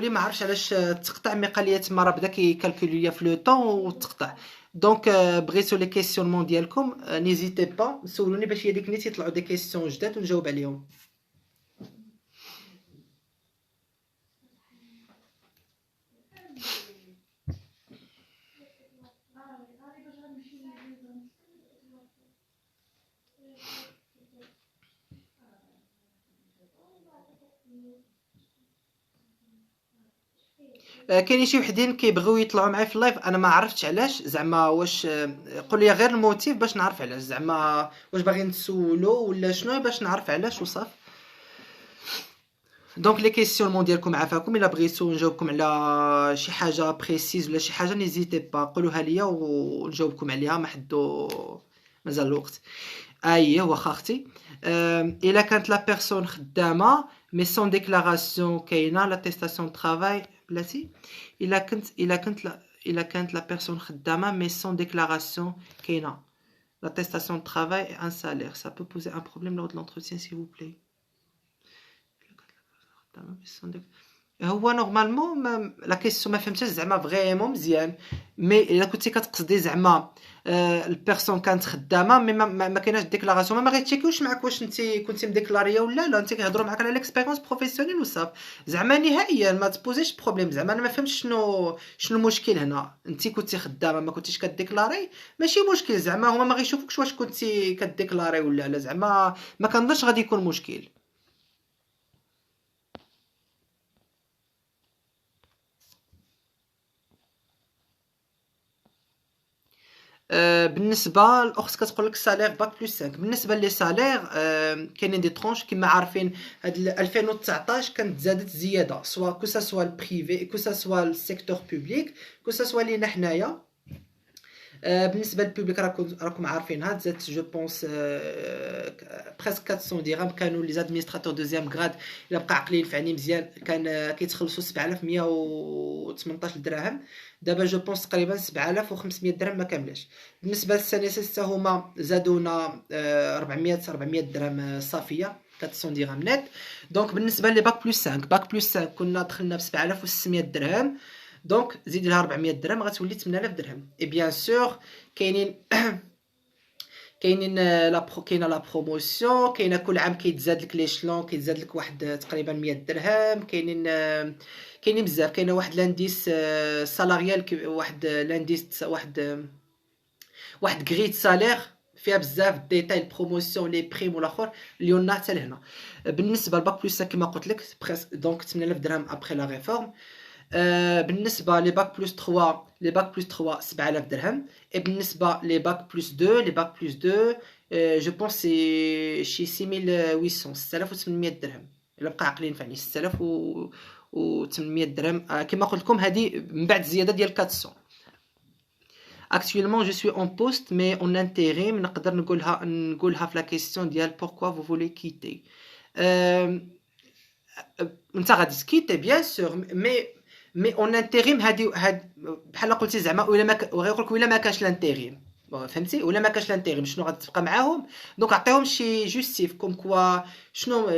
لي ما عرفتش علاش تقطع، مي قال لي تما راه بدا كيكالكولي ليا في لو طون وتقطع. دونك بغيتو لي كيسيونمون ديالكم نيزيتي با سولوني باش هي ديك نيت يطلعوا دي كيسيون جداد ونجاوب عليهم. كاينين شي وحدين كيبغيو يطلعوا معايا في اللايف، انا ما عرفتش علاش زعما، واش قول لي غير الموتيف باش نعرف علاش، زعما واش باغيين تسولو ولا شنو، باش نعرف علاش وصافي. دونك لي كيسيونمون ديالكم عافاكم، الا بغيتو نجاوبكم على شي حاجه بريسيز ولا شي حاجه نيزيتي با قولوها ليا ونجاوبكم عليها، ما حدو مازال الوقت. اييه واخا اختي. الا كانت لا بيرسون خدامه مي سون ديكلاراسيون كاينه لاتيستاسيون طرافاي بلاتي. الا كانت لا بيرسون خدامه مي سون ديكلاراسيون كاينه لاتيستاسيون طرافاي ان سالير ça peut poser un problème lors de l'entretien s'il vous plaît. هو نورمالمون لا كيسيون ما فهمتهاش زعما فريمون مزيان، مي الا كنتي كتقصدي زعما البيرسون كانت خدامه مي ما كايناش ديكلاراسيون، ما غيتشيكيوش معاك واش انت كنتي مديكلاريه ولا لا، انت كيهضروا معاك على ليكسبيريونس بروفيسيونيل وصافي. زعما نهائيا ما تبوزيش بروبليم، زعما انا ما فهمتش شنو المشكل هنا. انت كنتي خدامه ما كنتيش كديكلاري ماشي مشكل، زعما هما ما غيشوفوكش واش كنتي كديكلاري ولا لا، زعما ما كنظنش غادي يكون مشكل. بالنسبه الاخت كتقول لك سالير باك بلس 5، بالنسبه لي سالير كاينين دي ترونش كما عارفين. هاد 2019 كانت زادت زياده سوا كو سوا البريفي كو سوا السيكتور بوبليك كو سوا لينا حنايا. بالنسبه للبوبليك راكم عارفينها تزادت جو بونس بريسك 400 درهم. كانوا لي زادمينستراتور دوزيام غراد الا بقى عقلين فعني مزيان كان كيتخلصوا 7118 درهم، دابا جو بونس تقريبا 7500 درهم ما كاملاش. بالنسبه للسنه حتى هما زادونا 400 درهم صافيه 400 درهم نت. دونك بالنسبه لي باك بلس 5 كنا دخلنا ب 7600 درهم، دونك زيد لها 400 درهم غتولي 8000 درهم. اي بيان سور كاينين كاينين كاينه لا بروموسيون، كاينه كل عام كيتزاد لك ليشلون، كيتزاد لك واحد تقريبا 100 درهم. كاينين بزاف، كاينه واحد لانديس سالاريال، واحد لانديس واحد غريت سالير فيها بزاف ديتاي البروموسيون لي بريم والاخر اللي حتى لهنا. بالنسبه لباك بلس كما قلت لك دونك 8000 درهم ابري لا ريفورم. بالنسبه لي باك بلس 3 7000 درهم. اي بالنسبه لي باك بلس 2 جو بونس سي شي 6800 6800 درهم الا بقى عاقلين فعني 6800 درهم. كما قلت لكم هذه من بعد الزياده ديال 400. Actuellement je suis en poste mais en intérim. نقدر نقولها في لا كيسيون ديال pourquoi vous voulez quitter. انت غادي تكيتي بيان سور مي اون انتريم هاد بحال قلتي زعما ولا ما وغيقول لك ولا ما كانش الانتريم فهمتي، ولا ما كانش الانتريم شنو غتبقى معاهم. دونك عطيهم شي جوستيف كوم كوا شنو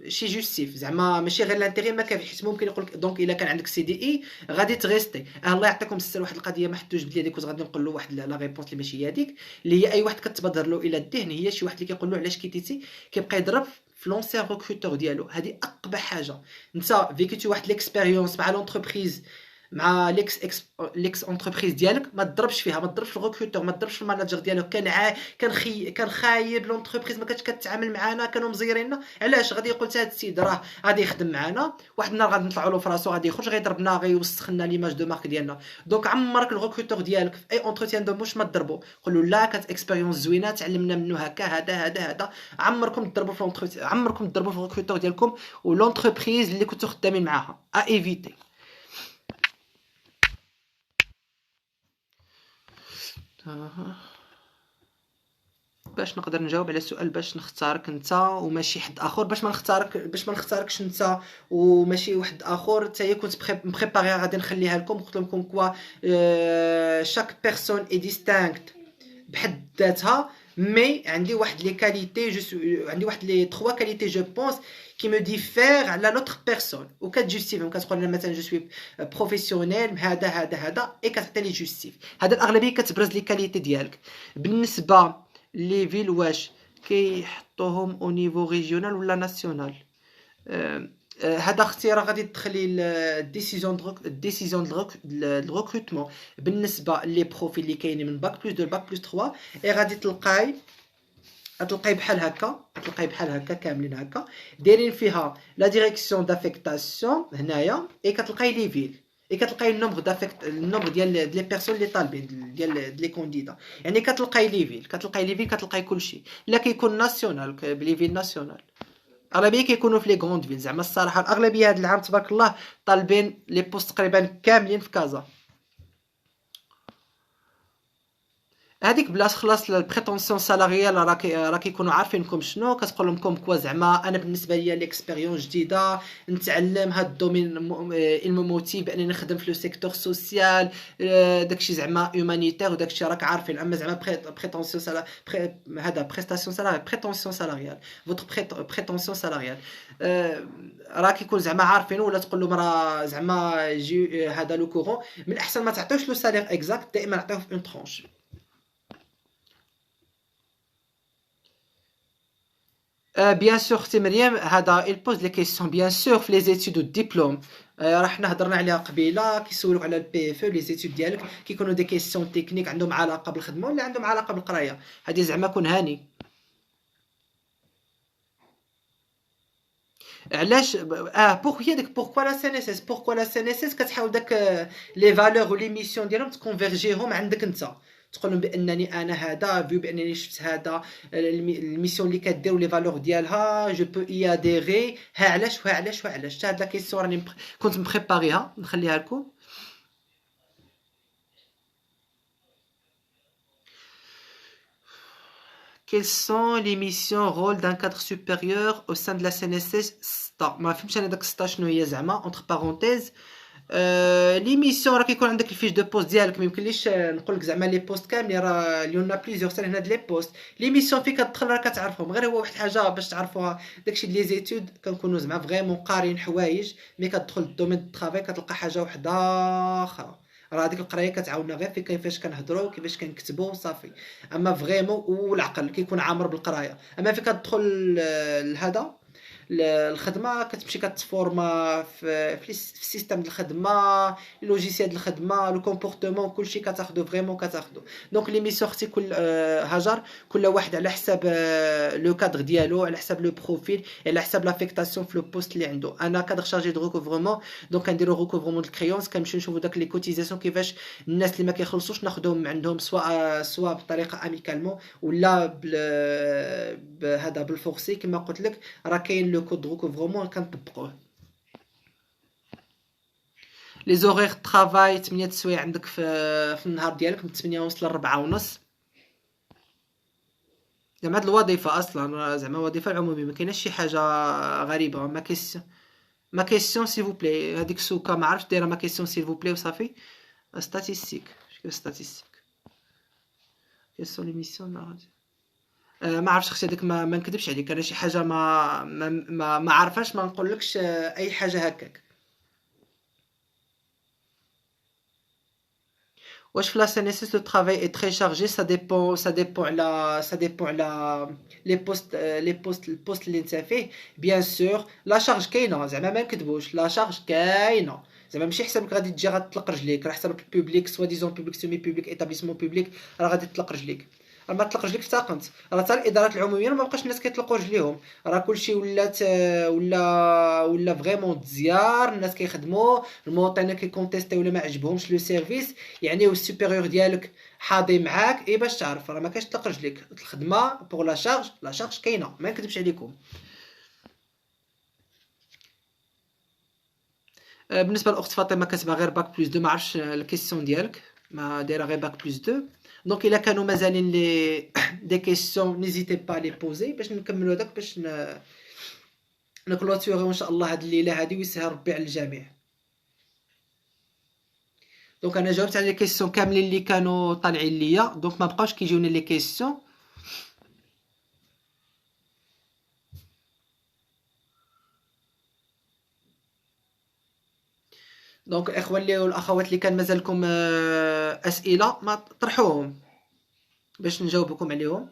شي جوستيف زعما ماشي غير الانتريم ما كافي، حيت ممكن يقول لك دونك الا كان عندك سي دي اي غادي تغيستي. الله يعطيكم السر، واحد القضيه ما حدوش بلي هذيك، كنت غادي نقول له واحد لا ريبونس اللي ماشي هي هذيك اللي هي اي واحد كتبادر له الى الذهن، هي شي واحد اللي كيقول له علاش كيتيتي كيبقى يضرب في لونسيان ريكروتور ديالو. هذه اقبح حاجه. انت فيكيتي واحد ليكسبيريونس مع لونتربريز مع ليكس انتربريز ديالك، ما تضربش فيها، ما تضربش في الريكروتور، ما تضربش في الماناجر ديالو. كان خايب لونتربريز، ما كانتش كتعامل معانا، كانوا مزيريننا. علاش غادي يقول هذا السيد راه غادي يخدم معانا، واحد النهار غادي نطلعوا له في راسو، غادي يخرج غيضربنا، غيوسخ لنا ليماج دو مارك ديالنا. دونك عمرك الريكروتور ديالك في اي انتروتيان دو موش ما تضربوا، قول له لا كانت اكسبيريونس زوينه تعلمنا منه هكا هذا. عمركم تضربوا في الانتروتيان، عمركم تضربوا في الريكروتور ديالكم ولونتربريز اللي كنتو خدامين معاها. ايفيتي. باش نقدر نجاوب على السؤال باش نختارك انت وماشي حد اخر، باش ما نختاركش انت وماشي واحد اخر. حتى هي كنت مبريباري غادي نخليها لكم، قلت لكم كوا شاك بيرسون اي ديستانكت بحد ذاتها. mais عندي واحد لي كاليتي عندي واحد لي 3 كاليتي جو بونس qui me diffère على l'autre personne وكتجوستيفيهم كتقول لنا مثلا جو سوي بروفيسيونيل هذا اي كتعطي لي جوستيف. هذا الاغلبيه كتبرز لي كاليتي ديالك. بالنسبه لي فيل واش كيحطوهم او نيفو ريجيونال ولا ناسيونال؟ هذا اختي راه غادي تدخلي الديسيزيون دو ريكروتمون بالنسبه لي بروفيل اللي كاينين من باك بلس 2 باك بلس 3 اي غادي تلقاي بحال هكا كاملين هكا دايرين فيها لا ديريكسيون دافيكتاسيون هنايا اي كتلقاي لي فيل اي كتلقاي النومبر ديال لي بيرسون اللي طالبين ديال لي كونديدا يعني كتلقاي لي فيل كتلقاي كلشي. لا كيكون ناسيونال بلي فيل ناسيونال اغلبيه كيكونوا في لي غروند فيل. زعما الصراحه الاغلبيه هذا العام تبارك الله طالبين لي بوست تقريبا كاملين في كازا. هذيك بلاش خلاص البريتونسيون سالاريال راه كيكونوا عارفينكم شنو كتقول لهم كوم كوا زعما انا بالنسبه ليا ليكسبيريونس جديده نتعلم هاد الدومين الموتيف بانني نخدم في لو سيكتور سوسيال داكشي زعما هومانيتير وداكشي راك عارفين. اما زعما بريتونسيون سالاريال هذا بريستاسيون سالاريال بريتونسيون سالاريال فوتر بريتونسيون سالاريال راه كيكون زعما عارفين ولا تقول لهم راه زعما جي هذا لو كورون من الاحسن ما تعطيوش لو سالير اكزاكت دائما عطيوه في اون ترونش. بيان سور اختي مريم هذا يلبوز لي كيسيون بيان سور في لي زيتود والدبلوم. راه حنا هضرنا عليها قبيله كيسولوك على البي اف لي زيتود ديالك كيكونوا دي كيسيون تكنيك عندهم علاقه بالخدمه ولا عندهم علاقه بالقرايه. هذه زعما كون هاني. علاش بوغ هي ديك بوركوا لا سي ان اس اس بوركوا لا سي ان اس اس كتحاول داك لي فالور ولي ميسيون ديالهم تكونفيرجيهم عندك انت تقول لهم بانني انا هذا فيو بانني شفت هذا الميسيون اللي كدير ولي فالور ديالها جو بو اي اديري ها علاش وها علاش وها علاش. حتى هاد لا كيسيون راني كنت مبريباريها نخليها لكم. Quelles sont les missions rôle d'un cadre supérieur au sein de la CNSS ستا ما فهمتش انا داك ستا شنو هي زعما اونتر بارونتيز. لي ميسيون راه كيكون عندك الفيش دو بوست ديالك ما يمكنليش نقول لك زعما لي بوست كاملين راه ليونا بليزيور سال هنا لي بوست لي ميسيون فين كتدخل راه كتعرفهم غير هو واحد حاجه باش تعرفوها داكشي لي زيتود كنكونوا زعما فريمون قارين حوايج مي كتدخل الدومين دو طرافاي كتلقى حاجه وحده اخرى. راه هذيك القرايه كتعاوننا غير في كيفاش كنهضروا وكيفاش كنكتبوا صافي. اما فريمون والعقل كيكون عامر بالقرايه. اما فين كتدخل لهذا الخدمه كتمشي كتفورما في السيستم ديال الخدمه لوجيسيال ديال الخدمه لو كومبورتمون كلشي كتاخذو فريمون كتاخذو. دونك لي ميسيون اختي كل هاجر كل واحد على حساب لو كادر ديالو على حساب لو بروفيل على حساب لافيكتاسيون في لو بوست اللي عنده. انا كادر شارجي دو ريكوفرمون دونك كنديرو ريكوفرمون الكريونس كنمشيو نشوفو داك لي كوتيزاسيون كيفاش الناس اللي ما كيخلصوش ناخذهم عندهم سواء بطريقه اميكالمون ولا بهذا بالفورسي كما قلت لك راه كاين لو كود ريكوفرمون كنطبقوه. لي زوغيغ طرافاي 8 سوايع عندك في النهار ديالك من 8 ونص ل 4 ونص. زعما هاد الوظيفه اصلا زعما وظيفه العموميه ما كايناش شي حاجه غريبه. ما كيسيون سي فو بلاي هذيك سوكا ما عرفتش دايره ما كيسيون سي فو بلاي وصافي. ستاتيستيك ستاتيستيك كيسيون لي ميسيون ما عرفتش اختي هذيك ما نكذبش عليك انا شي حاجه ما عارفاش ما نقولكش اي حاجه هكاك. واش في لا سي ان اس اس لو طرافاي اي تري شارجي ça dépend البوست اللي انت فيه. بيان سور لا شارج كاينه زعما ما نكذبوش لا شارج كاينه زعما ماشي حسابك غادي تجي غتطلق رجليك راه حسابك بوبليك سوا ديزون بوبليك سيمي بوبليك ايتابليسمون بوبليك راه غادي تطلق رجليك. راه ما تطلق رجليك افتقنت راه حتى الادارات العموميه ما بقاش الناس كيطلقوا رجليهم راه كلشي ولات ولا فريمون دزيار الناس كيخدموا المواطنين كيكونتيستي ولا ما عجبهمش لو سيرفيس يعني السوبيريور ديالك حاضي معاك اي باش تعرف راه ما كاينش تطلق رجليك الخدمه بوغ لا شارج كاينه ما نكذبش عليكم. بالنسبه لاخت فاطمه كاتبه غير باك بلس 2 ما عرفتش الكيسيون ديالك ما دايره غير باك بلس 2 دونك الا كانوا مازالين لي دي كيسيون نيزيتي با لي بوزي باش نكملوا هذاك باش نكلوتوريو ان شاء الله هاد الليله هادي ويسهل ربي على الجميع. دونك انا جاوبت على لي كيسيون كاملين اللي كانوا طالعين ليا دونك ما بقاوش كيجيوني لي كيسيون. دونك الاخوه اللي والاخوات اللي كان مازال لكم اسئله ما طرحوهم باش نجاوبكم عليهم.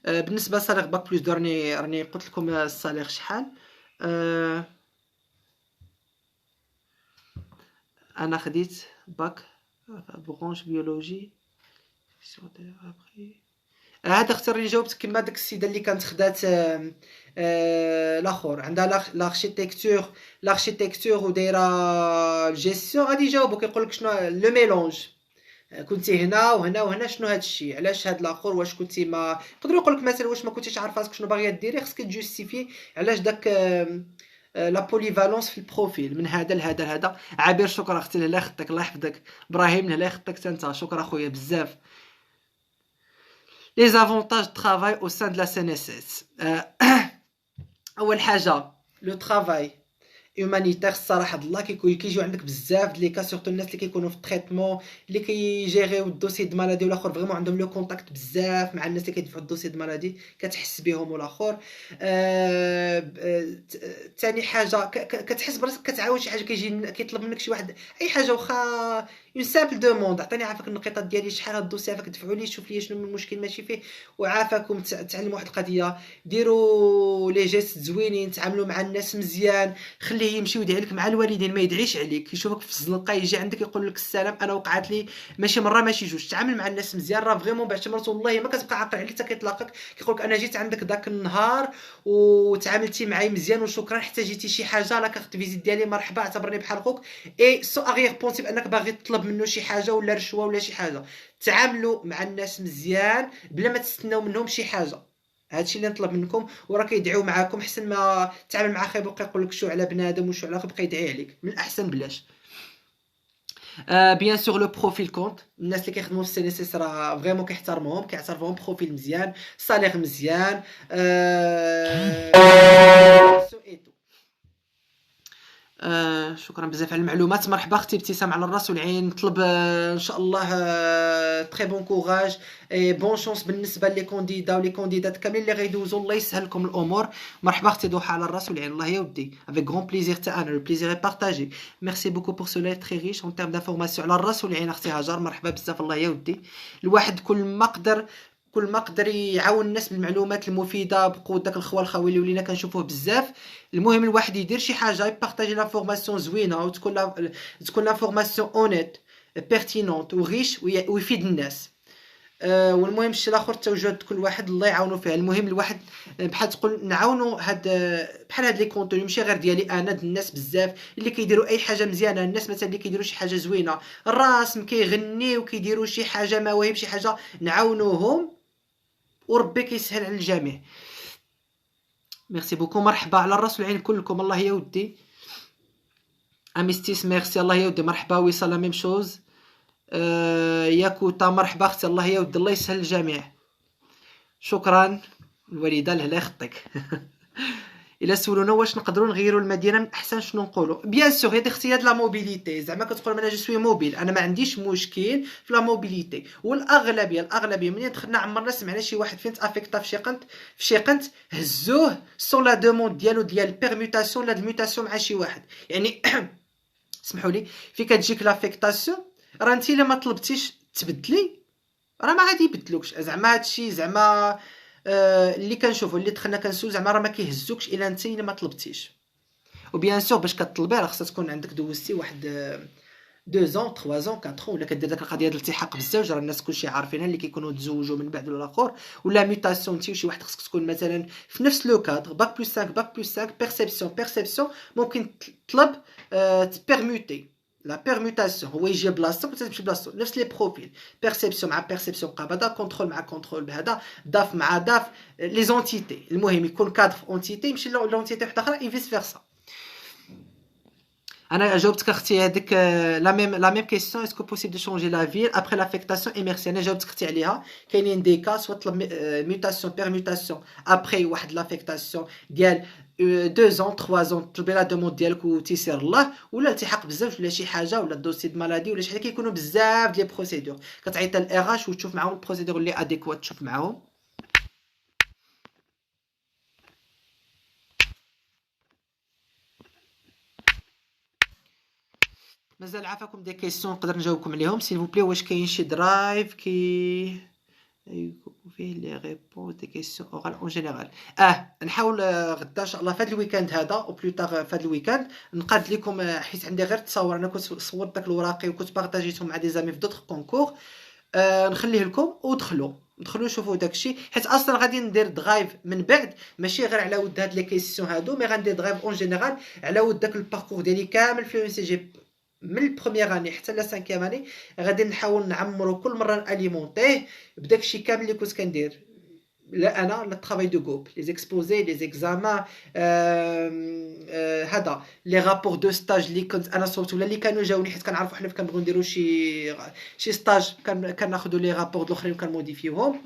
بالنسبه لصالير باك بلس 2 راني قلت لكم الصالير شحال. انا خديت باك برونش بيولوجي. هذا اختار اللي جاوبت كيما داك السيده اللي كانت خدات الاخر عندها لاركتيكتور ودايره الجيستيون، غادي يجاوبوك يقول لك شنو لو ميلونج. كنتي هنا وهنا وهنا شنو هاد الشيء، علاش هاد الاخر، واش كنتي ما يقدروا يقول لك مثلا واش ما كنتيش عارف راسك شنو باغيه ديري، خصك تجوستيفي علاش داك لا بوليفالونس في البروفيل من هذا لهذا لهذا. عابر شكرا اختي لهلا خدك الله يحفظك. ابراهيم لهلا خدك حتى انت شكرا خويا بزاف. لي زافونتاج ترافاي او سان دو لا سي ان اس اس. اول حاجه لو ترافاي هومانيتير الصراحه الله كيجيو عندك بزاف د لي كا سورتو الناس اللي كيكونوا في التريتمون اللي كيجيريو الدوسي د مالادي والاخر فريمون عندهم لو كونتاكت بزاف مع الناس اللي كيدفعوا الدوسي د مالادي كتحس بهم والاخر. ثاني حاجه كتحس براسك كتعاون شي حاجه كيجي كيطلب منك شي واحد اي حاجه واخا اون سامبل دوموند عطيني عافاك النقيطات ديالي شحال هاد الدوسي عافاك دفعوا لي شوف لي شنو من المشكل ماشي فيه وعافاكم تعلموا واحد القضيه ديروا لي جيست زوينين تعاملوا مع الناس مزيان خليه يمشي ويدعي لك مع الوالدين ما يدعيش عليك يشوفك في الزنقه يجي عندك يقول لك السلام انا وقعت لي ماشي مره ماشي جوج تعامل مع الناس مزيان راه فريمون باش مرات والله ما كتبقى عاقل عليه حتى كيطلقك كيقول لك انا جيت عندك داك النهار وتعاملتي معايا مزيان وشكرا حتى جيتي شي حاجه لا كارت فيزيت ديالي مرحبا اعتبرني بحال خوك اي سو اغير بونسي بانك باغي تطلب منه شي حاجه ولا رشوه ولا شي حاجه. تعاملوا مع الناس مزيان بلا ما تستناو منهم شي حاجه. هادشي اللي نطلب منكم وراه كيدعيو معاكم حسن ما تعامل مع خايب ويبقى يقول لك شو على بنادم وشو على يبقى يدعي عليك من الاحسن بلاش. بيان سور لو بروفيل كونت الناس اللي كيخدموا في السي ان اس اس راه فريمون كيحترموهم كيعترفوهم بروفيل مزيان صالير مزيان سو ايتو. شكرا بزاف على المعلومات. مرحبا اختي ابتسام على الراس والعين. نطلب ان شاء الله تري بون كوراج اي بون شونس بالنسبه لي كونديدا ولي كونديدات كاملين اللي غيدوزوا الله يسهل لكم الامور. مرحبا اختي ضحى على الراس والعين الله يا ودي افيك غون بليزير تاعنا لو بليزير بارطاجي. ميرسي بوكو بور سو لايف تري ريش اون تيرم دانفورماسيون على الراس والعين اختي هاجر مرحبا بزاف الله يا ودي. الواحد كل ما قدر يعاون الناس بالمعلومات المفيده بقوه داك الخوا الخوي اللي ولينا كنشوفوه بزاف. المهم الواحد يدير شي حاجه يبارطاجي لافورماسيون زوينه وتكون لافورماسيون اونيت بيرتينونت وريش ويفيد الناس. والمهم الشيء الاخر التوجد كل واحد الله يعاونو فيها. المهم الواحد بحال تقول نعاونو هاد بحال هاد لي كونتوني ماشي غير ديالي انا د الناس بزاف اللي كيديروا اي حاجه مزيانه. الناس مثلا اللي كيديروا شي حاجه زوينه الرسم كيغنيو كيديروا شي حاجه مواهب شي حاجه نعاونوهم وربي كيسهل على الجميع. ميرسي بوكو مرحبا على الراس والعين كلكم الله يا ودي. اميستيس ميرسي الله يا ودي مرحبا وصال لا ميم شوز. ياكوتا مرحبا اختي الله يا ودي الله يسهل الجميع. شكرا الوالده لهلا يخطيك. الا سولونا واش نقدروا نغيروا المدينه من احسن شنو نقولوا بيان سور هذه اختيار لا موبيليتي زعما كتقول انا جو سوي موبيل انا ما عنديش مشكل في لا موبيليتي. والاغلبيه منين دخلنا عمرنا سمعنا شي واحد فين تافيكتا في شي قنت هزوه سون لا دوموند ديالو ديال بيرموتاسيون لا الموتاسيون مع شي واحد يعني سمحوا لي في كتجيك لافيكتاسيون راه انت الا ما طلبتيش تبدلي راه ما غادي يبدلوكش. زعما هادشي زعما اللي كنشوفوا اللي دخلنا كنسول زعما راه ما كيهزوكش الا انت ما طلبتيش. وبيان سور باش كطلبي راه خصها تكون عندك دوزتي واحد 2 زون 3 زون 4 ولا كدير داك القضيه ديال الالتحاق بالزوج راه الناس كلشي عارفينها اللي كيكونوا تزوجوا من بعد ولا الاخر ولا ميوتاسيون انت وشي واحد خصك تكون مثلا في نفس لو كادر باك بلس 5 باك بلس 5 بيرسيبسيون ممكن تطلب تبيرموتي لا بيرموتاسيون هو يجي بلاصتك وتمشي بلاصتو نفس لي بروفيل بيرسيبسيون مع بيرسيبسيون قابضه كونترول مع كونترول بهذا داف مع داف لي زونتيتي. المهم يكون كادر في اونتيتي يمشي لونتيتي وحده اخرى اي فيس فيرسا. انا جاوبتك اختي هذيك لا ميم كيسيون اسكو بوسيبل دو شونجي لا فيل ابري لافيكتاسيون اي ميرسي. انا جاوبتك اختي عليها كاينين دي كا سوا طلب ميوتاسيون بيرموتاسيون ابري واحد لافيكتاسيون ديال 2 زون 3 زون طلبي لا دوموند ديالك وتيسير الله ولا التحاق بالزوج ولا شي حاجه ولا دوسي د مالادي ولا شي حاجه كيكونوا بزاف ديال بروسيدور كتعيط للاغ اش وتشوف معاهم البروسيدور اللي اديكوات تشوف معاهم. مازال عافاكم دي كيسيون نقدر نجاوبكم عليهم سيل فو بلي. واش كاين شي درايف كي فيه لي ريبونس دي كيسيون اورال اون جينيرال؟ نحاول غدا ان شاء الله في هذا الويكاند هذا او بلوتار في هذا الويكاند نقاد لكم، حيت عندي غير التصاور، انا كنت صورت داك الوراقي وكنت بارطاجيتهم مع دي زامي في دوطخ كونكور. نخليه لكم ودخلوا شوفوا داكشي، حيت اصلا غادي ندير درايف من بعد ماشي غير على ود هاد لي كيسيون هادو، مي غندير درايف اون جينيرال على ود داك الباركور ديالي كامل في ام سي جي من البروميير اني حتى لا سانكيام اني. غادي نحاول نعمرو كل مره ناليمونطيه بداكشي كامل اللي كنت كندير، لا انا لا طرافاي دو غروب، لي زيكسبوزي، لي زيكزامان، هذا لي رابور دو ستاج اللي كنت انا صوبت ولا اللي كانوا جاوني، حيت كنعرفوا حنا كنبغيو نديرو شي ستاج كناخذوا لي رابور الاخرين وكنموديفيوهم.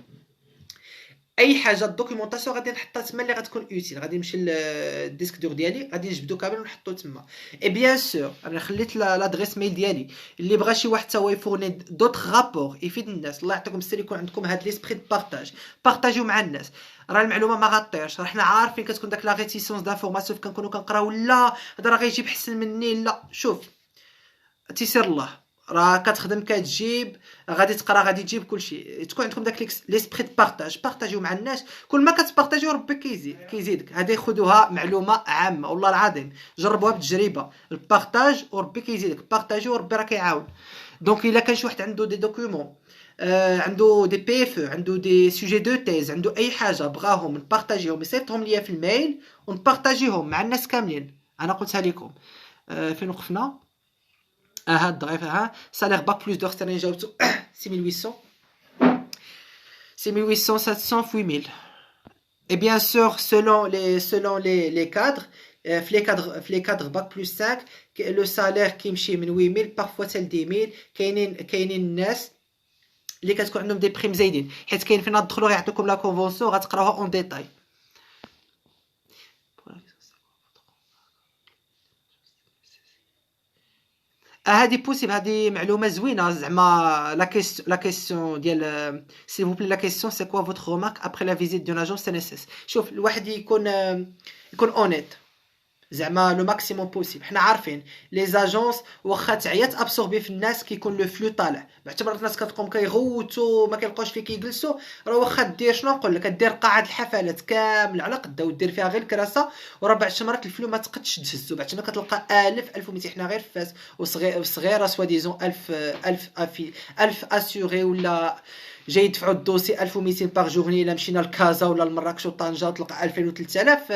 اي حاجه الدوكيومونطاسيون غادي نحطها تما اللي غتكون اوتيل، غادي نمشي للديسك دور ديالي غادي نجبدو كامل ونحطو تما. اي بيان سور انا خليت لادريس ميل ديالي، اللي بغى شي واحد تا هو يفورني دوطخ رابور يفيد الناس، الله يعطيكم السر يكون عندكم هاد ليسبري دو بارطاج، بارطاجيو مع الناس. راه المعلومه ما غطيرش، راه حنا عارفين كتكون داك لا ريتيسونس دانفورماسيون كنكونوا كنقراو لا هذا راه غيجيب احسن مني، لا شوف تيسير الله، راه كتخدم كتجيب غادي تقرا غادي تجيب كلشي، تكون عندكم داك ليسبري دو بارطاجيو مع الناس. كل ما كتبارطاجيو ربي كيزيدك. هذه خذوها معلومه عامه والله العظيم، جربوها بالتجربه، البارطاج وربي كيزيدك، بارطاجي وربي راه كيعاون. دونك الا كان شي واحد عنده دي دوكيومون، عنده دي بي اف، عنده دي سوجي دو تيز، عنده اي حاجه بغاهم نبارطاجيهم يصيفطهم ليا في الميل ونبارطاجيهم مع الناس كاملين. انا قلتها لكم. فين وقفنا؟ هاد الدرايف salaire bac plus d'heures سترليني جاوبتو 6800 700 في 8000. Et bien sûr selon les cadres, في les cadres bac plus 5 le salaire كيمشي من 8000 parfois حتى ل 10000. كاينين الناس اللي كتكون عندهم دي بريم زايدين، حيت كاين فين تدخلوا غيعطيكم لا كونفونسيون غتقراوها اون ديتاي. هادي بوسيبل، هادي معلومه زوينه زعما. لا كيسيون ديال سي فو بلي، لا كيسيون سي كوا فوتر رومارك ابري لا فيزيت دون اجونس ان اس اس. شوف الواحد يكون اونيت زعما لو ماكسيموم بوسيبل. حنا عارفين لي زاجونس واخا تعيط ابسوربي في الناس كيكون لو فلو طالع، باعتبار الناس كتقوم كيغوتوا ما كيلقاوش فين كيجلسوا، راه واخا دير شنو نقول لك، دير قاعه الحفلات كامل على قدا ودير فيها غير الكراسه، وراه بعد شمرات الفلو ما تقدش تهزو، بعد ما كتلقى 1000 1200. حنا غير فاس وصغيره سوا ديزون 1000 اسيوري ولا جاي يدفعوا الدوسي 1200 باغ جورني. الا مشينا لكازا ولا لمراكش وطنجه تلقى 2000 و 3000،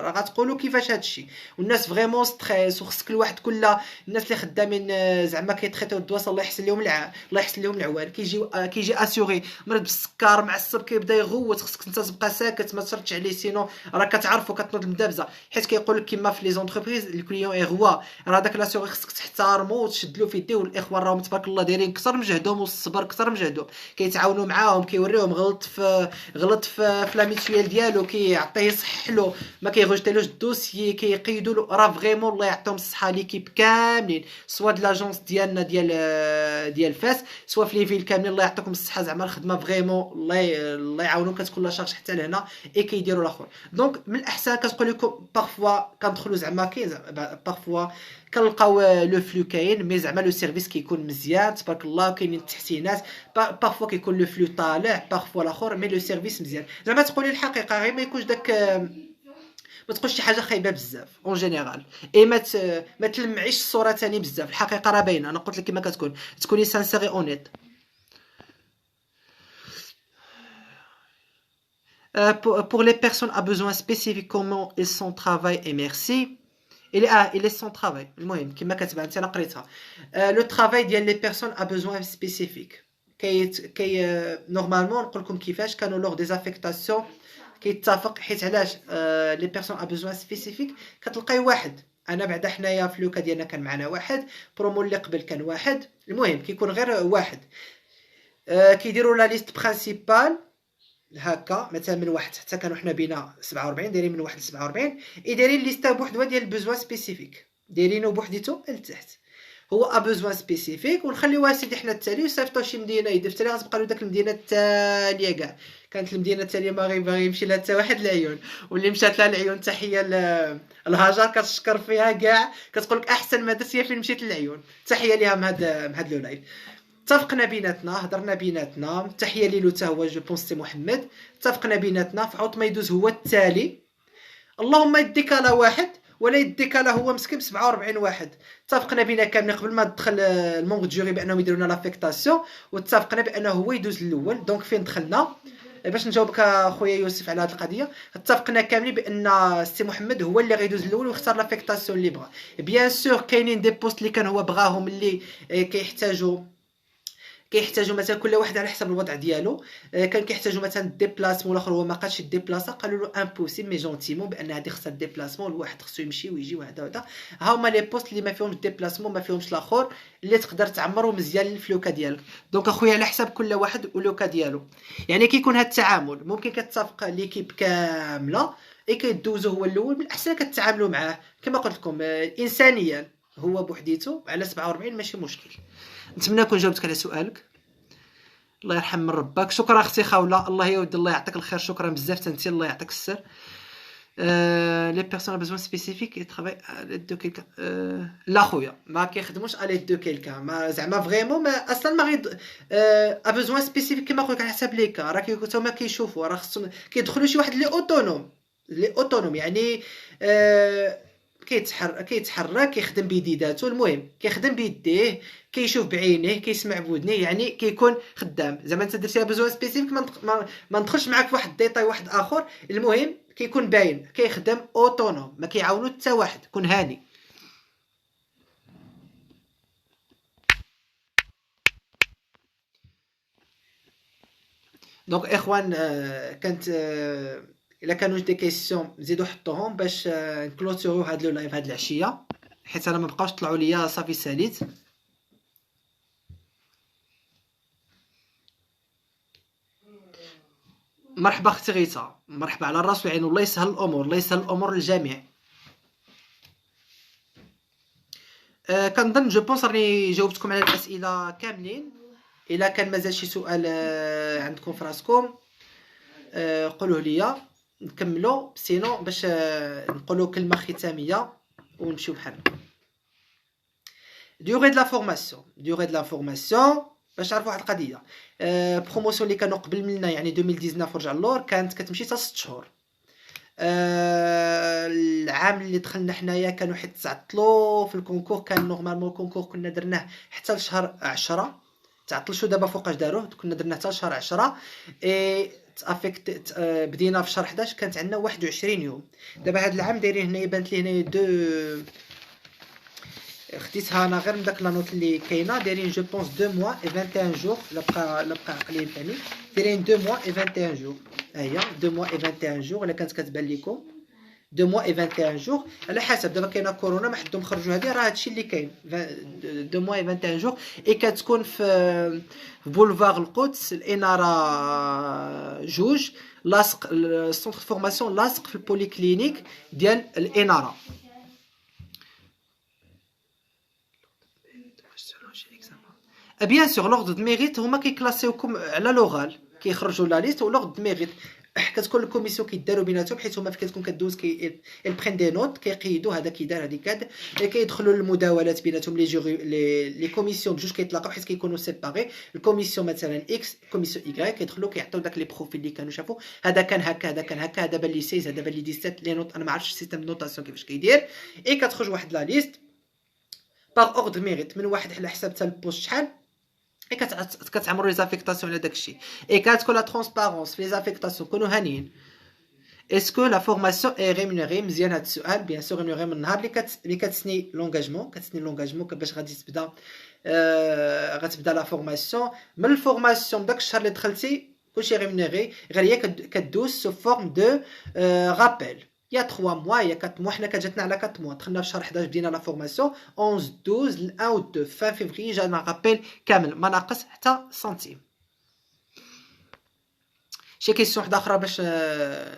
راه غتقولوا كيفاش هادشي. والناس فريمون ستريس، وخصك الواحد كل الناس اللي خدامين زعما كيتريتيو الدواسه الله يحسن لهم الله يحسن لهم العوان، كيجي اسيوري مريض بالسكر معصب كيبدا يغوت، خصك انت تبقى ساكت ما تشرطش عليه، سينو راه كتعرفوا كتنوض المدابزه. حيت كيقول لك كيما في لي زونتربريز الكليون اي روا، راه داك لاسيوري خصك تحترمو وتشد له في يديه. والاخوان راهم تبارك الله دايرين كثر مجهدهم والصبر كثر مجهدهم، كيتعاونوا معاهم، كيوريهم غلط في لا ميتويال ديالو كيعطيه يصحح له، ما كيغوجتيلوش الدوسيي، كيقيدوا له. راه فريمون الله يعطيهم الصحه ليكيب كاملين، سوا د لاجونس ديالنا ديال فاس، سوا في لي فيل كاملين. الله يعطيكم الصحه زعما الخدمه فريمون الله يعاونهم، كتكون لا شارج حتى لهنا اي كيديروا الاخر. دونك من الاحسن كتقول لكم بارفوا كندخلوا زعما كاين بارفوا كنلقاو لو فلو كاين، مي زعما لو سيرفيس كيكون مزيان تبارك الله، كاينين التحسينات. بارفوا كيكون لو فلو طالع، بارفوا الاخر، مي لو سيرفيس مزيان. زعما تقولي الحقيقه غير ما يكونش داك، ما تقولش شي حاجه خايبه بزاف اون جينيرال. اي ما تلمعيش الصوره ثاني بزاف، الحقيقه راه باينه. انا قلت لك كما كتكون تكوني سانسيغي اونيت. Pour les personnes à besoin spécifique, comment ils sont travail et merci. Il est sans travail. المهم كما كتبان انت انا قريتها. لو travail ديال لي بيرسون à besoin spécifique كي نورمالمون نقول لكم كيفاش كانوا لوغ دي افيكتاسيون كيتفق. حيت علاش لي بيرسون à besoin spécifique كتلقاي واحد، انا بعدا حنايا في لوكا ديالنا كان معنا واحد، برومو اللي قبل كان واحد، المهم كيكون غير واحد. كيديروا لا ليست برينسيبال هكا مثلا من واحد حتى كانوا حنا بينا 47 دايرين من واحد ل 47، دايرين ليستا بوحدها ديال البوزوا سبيسيفيك دايرينو بوحديتو لتحت. هو ا بوزوان سبيسيفيك، ونخليوها سيدي حنا التالي وصيفطوا شي مدينه يدير التالي غتبقى له داك المدينه التاليه كاع. كانت المدينه التاليه ما غيبغي يمشي لها حتى واحد العيون، واللي مشات لها العيون تحيه الهجر كتشكر فيها كاع، كتقول لك احسن ما درت هي فين مشيت للعيون. تحيه ليها من هاد لو لايف. اتفقنا بيناتنا، هضرنا بيناتنا، تحيه ليلو حتى هو جو بونس سي محمد. اتفقنا بيناتنا في عوض ما يدوز هو التالي، اللهم يديك على واحد ولا يديك على هو مسكين 47 واحد. اتفقنا بينا كاملين قبل ما تدخل المونغ جوري بانهم يديروا لنا لافيكتاسيون، واتفقنا بانه هو يدوز الاول. دونك فين دخلنا باش نجاوبك اخويا يوسف على هذه القضيه؟ اتفقنا كاملين بان سي محمد هو اللي غيدوز الاول ويختار لافيكتاسيون اللي بغا. بيان سور كاينين دي بوست اللي كان هو بغاهم اللي كيحتاجوا مثلا كل واحد على حسب الوضع ديالو. كان كيحتاجوا مثلا ديبلاسمون، الاخر هو ما قادش يديبلاصا، قالوا له امبوسيبل مي جونتيمون بان هذه خصها ديبلاسمون، الواحد خصو يمشي ويجي وهذا ها هما لي بوست اللي ما فيهمش ديبلاسمون، ما فيهمش الاخر اللي تقدر تعمرو مزيان في لوكا ديالك. دونك اخويا على حساب كل واحد ولوكا ديالو. يعني كيكون هذا التعامل ممكن كتفق ليكيب كامله كيدوزو هو الاول، من الاحسن كتعاملوا معاه كما قلت لكم انسانيا هو بوحديته على 47 ماشي مشكل. نتمنى نكون جاوبتك على سؤالك. الله يرحم من ربك. شكرا اختي خاوله، الله يودي الله يعطيك الخير، شكرا بزاف تنتي، الله يعطيك السر. لي بيرسون بيزوان سبيسيفيك اي ترافاي على دو كيلكان. لا خويا ما كيخدموش على دو كيلكان، ما زعما فريمون ما اصلا ما غيد ا بيزوان سبيسيفيك كما قلت على حساب ليكا. راه هما كيشوفوا راه خصهم كيدخلوا شي واحد لي اوتونوم يعني كيتحرك كيخدم بيديداتو، المهم كيخدم بيديه، كيشوف بعينيه، كيسمع بودنيه، يعني كيكون خدام. زعما انت درتيها بزوان سبيسيفيك ما ندخلش معاك في واحد ديتاي واحد اخر، المهم كيكون باين كيخدم اوتونوم، ما كيعاونو حتى واحد، كون هاني. دونك اخوان كانت الا كانوا دي كيسيون زيدوا حطوهم باش نكلوتوريو هاد لو لايف هاد العشيه، حيت انا ما بقاوش طلعوا ليا صافي ساليت. مرحبا اختي غيتا، مرحبا على الراس والعين، والله يسهل الامور، الله يسهل الامور للجميع. كنظن جو بونس راني جاوبتكم على الاسئله كاملين. الا كان مازال شي سؤال عندكم في راسكم قولوه ليا نكملوا، سينو باش نقولوا كلمه ختاميه ونمشيو بحالنا. ديوري دو لا فورماسيون باش تعرفوا واحد القضيه. بروموسيون اللي كانوا قبل منا يعني 2019 ورجع اللور كانت كتمشي حتى 6 شهور. العام اللي دخلنا حنايا كانوا حيت تعطلوا في الكونكور، كان نورمالمون الكونكور كنا درناه حتى لشهر 10، تعطل دابا فوقاش داروه، كنا درنا حتى شهر 10 اي افيكت. بدينا في شهر 11 كانت عندنا 21 يوم. دابا هذا العام دايرين هنايا بانت لي هنايا خديتها انا غير من داك لانوت اللي كاينه، دايرين جو بونس 2 موا اي 21 جور. لا بقى عقلي ثاني، دايرين 2 موا اي 21 جور. هي 2 موا اي 21 جور الا كانت كتبان لكم 2 موا اي 21 جور على حسب. دابا كاينه كورونا ما حدهم خرجوا هذه، راه هادشي اللي كاين 2 موا اي 21 جور. اي كتكون في بولفار القدس الاناره جوج، لاصق السونتر فورماسيون لاصق في البولي كلينيك ديال الاناره. بيان سور لوغد دو ميريت هما كيكلاسيوكم على لوغال، كيخرجوا لا ليست ولوغد دو ميريت كتكون الكوميسيون كيداروا بيناتهم، حيت هما كتكون كدوز البرين دي نوت، كيقيدوا هذا كيدار هذيك كاد، كيدخلوا للمداولات بيناتهم لي جوري لي كوميسيون بجوج كيتلاقاو حيت كيكونوا سيباري. الكوميسيون مثلا اكس كوميسيون اي كيدخلوا كيعطيو داك لي بروفيل اللي كانوا شافوا هذا كان هكا هذا كان هكا، هذا بان لي 16 هذا بان لي 17 لي نوت. انا ما عرفتش السيستم نوتاسيون كيفاش كيدير. اي كتخرج واحد لا ليست باغ اوردر ميريت من واحد على حساب حتى البوست شحال، اي كتعمروا لي زافيكتاسيون على داكشي. اي كتكون لا ترونسبارونس في لي زافيكتاسيون كونوا هانيين. اسكو لا فورماسيون اي ريمونيري؟ مزيان هذا السؤال. بيان سور ريمونيري من النهار اللي كتسني لونغاجمون باش غادي تبدا غتبدا لا فورماسيون. من الفورماسيون داك الشهر اللي دخلتي كلشي ريمونيري، غير هي كدوز سو فورم دو رابيل. يا 3 موا يا 4 موا، حنا كجاتنا على 4 موا. دخلنا في شهر 11 بدينا لا فورماسيون 11 12 1 و 2 فان فيفري جانا رابيل كامل ما ناقص حتى سنتيم. شي كيسيون وحده اخرى باش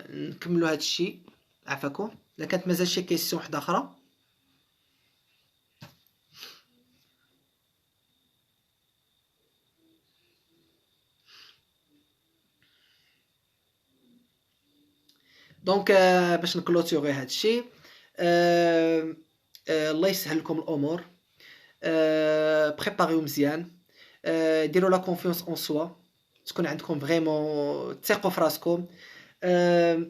نكملوا هذا الشيء؟ عفاكم الا كانت مازال شي كيسيون وحده اخرى. دونك باش نكلوتيغي هاد الشيء، الله يسهل لكم الامور. بريباريو مزيان، ديروا لا كونفيونس اون سوا، تكون عندكم فريمون تثقوا في راسكم.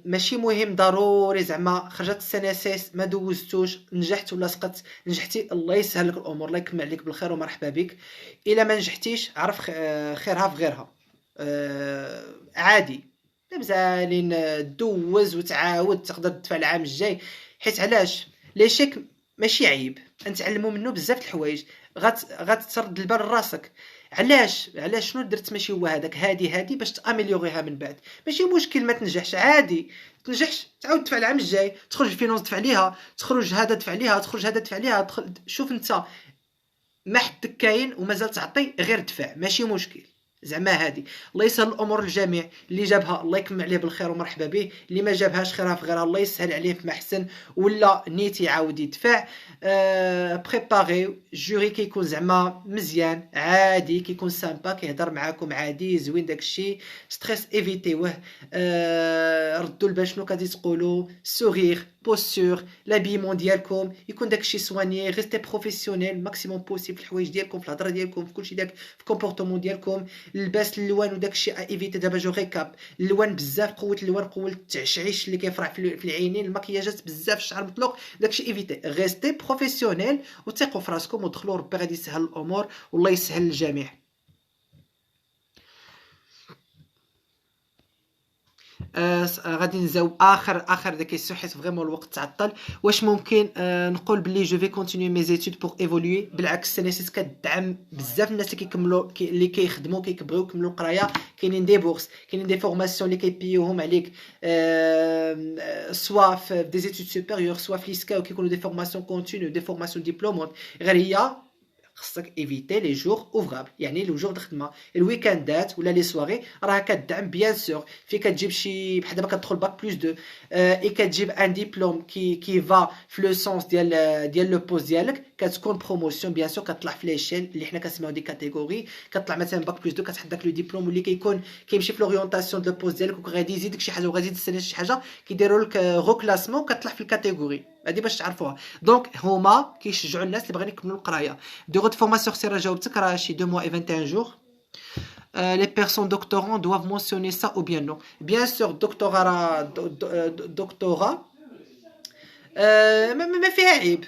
ماشي مهم ضروري زعما خرجت السناسيس ما دوزتوش نجحت ولا سقطت. نجحتي الله يسهل لك الامور، الله يكمل عليك بالخير ومرحبا بك. الا ما نجحتيش عرف خيرها في غيرها. عادي، مزالين دوز وتعاود تقدر تدفع العام الجاي. حيت علاش ليشيك ماشي عيب، نتعلموا منه بزاف د الحوايج، غترد البال لراسك. علاش شنو درت ماشي هو هذاك، هادي باش تاميليوريها من بعد. ماشي مشكل ما تنجحش، عادي تنجحش تعاود تدفع العام الجاي، تخرج الفينونس دفع ليها، تخرج هذا دفع ليها، تخرج هذا دفع ليها، شوف انت ما حدك كاين ومازال تعطي غير دفع، ماشي مشكل. زعما هادي الله يسهل الامور للجميع. اللي جابها الله يكمل عليه بالخير ومرحبا به، اللي ما جابهاش خيرها في غيرها، الله يسهل عليه في محسن ولا نيتي يعاود يدفع. بريباري جوري كيكون زعما مزيان عادي، كيكون سامبا كيهضر معاكم عادي زوين داكشي. ستريس ايفيتيوه. ردوا البال شنو كتجي تقولوا، سورير بوستور لابيمون ديالكم يكون داكشي سواني. ريستي بروفيسيونيل ماكسيموم بوسيبل في الحوايج ديالكم، في الهضره ديالكم، في كلشي ديالك، في الكومبورتمون ديالكم. لباس اللوان وداكشي ايفيتي. دابا جو ريكاب، اللوان بزاف، قوه اللوان، قوه التعشعيش اللي كيفرع في العينين، المكياجات بزاف، الشعر مطلوق، داكشي ايفيتي. ريستي بروفيسيونيل وثقوا في راسكم ودخلوا، ربي غادي يسهل الامور والله يسهل للجميع. غادي نزاو اخر دي كيسيون حيت فريمون الوقت تعطل. واش ممكن نقول بلي جو في كونتينيو مي زيتود بور ايفولوي؟ بالعكس السناسيس كتدعم بزاف الناس اللي كيكملوا اللي كيخدموا كيبغيو يكملوا القرايه. كاينين دي بورس، كاينين دي فورماسيون اللي كيبيوهم عليك سوا في دي زيتود سوبيريور سوا في ليسكا، وكيكونوا دي فورماسيون كونتينيو دي فورماسيون ديبلومونت. غير هي خصك ايفيتي لي جور اوفرابل، يعني لو جور د الخدمه، الويكاندات ولا لي سواري راه كتدعم بيان سور. في كتجيب شي بحال دابا كتدخل باك بلس 2 اي كتجيب ان ديبلوم كي فا في لو سونس ديال لو بوست ديالك، كتكون بروموسيون بيان سور. كطلع في ليشيل اللي حنا كنسميو دي كاتيجوري، كطلع مثلا باك بلس 2 كتحط داك لو ديبلوم اللي كيكون كيمشي في لورينتاسيون دو بوست ديالك، وغادي يزيدك شي حاجه وغادي تستنى شي حاجه، كيديروا لك روكلاسمون كطلع في الكاتيجوري هادي باش تعرفوها. دونك هما كيشجعوا الناس اللي باغيين يكملوا القرايه. دوغ دو فورماسيون سير جاوبتك راه شي 2 mois et 21 jours. Les personnes doctorants doivent mentionner ça ou bien non? Bien sûr, doctorat ما فيها عيب.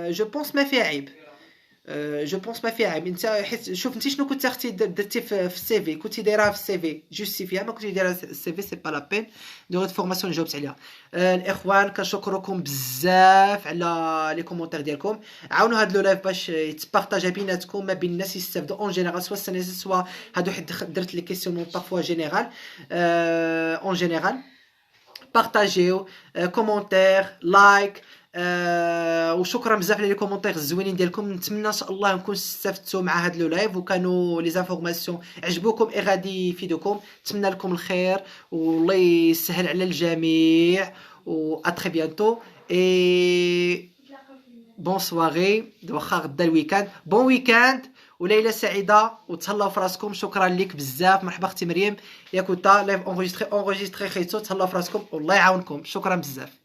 جو بونس ما فيها عيب. جو بونس ما فيها عيب. انت حيت شوف انت شنو كنتي اختي درتي في السي في، كنتي دايرها في السي في جوستيفيها، ما كنتي دايرها السي في سي با لا بين. دو فورماسيون جاوبت عليها. الاخوان كنشكركم بزاف على لي كومونتير ديالكم. عاونوا هاد لو لايف باش يتبارطاجا بيناتكم ما بين الناس يستافدوا اون جينيرال، سوا السنه سوا هادو حيت درت لي كيسيونمون بارفوا جينيرال. اون جينيرال بارطاجيو كومونتير لايك. وشكرا بزاف على لي كومونتير الزوينين ديالكم. نتمنى ان شاء الله نكون استفدتوا مع هاد لو لايف وكانوا لي زانفورماسيون عجبوكم اي غادي يفيدوكم. نتمنى لكم الخير والله يسهل على الجميع و ا تري بيانتو اي بون سواري. واخا غدا الويكاند، بون ويكاند وليله سعيده وتهلاو في راسكم. شكرا لك بزاف. مرحبا اختي مريم. يا كوتا لايف اونغيستري خيتو. تهلاو في راسكم والله يعاونكم. شكرا بزاف.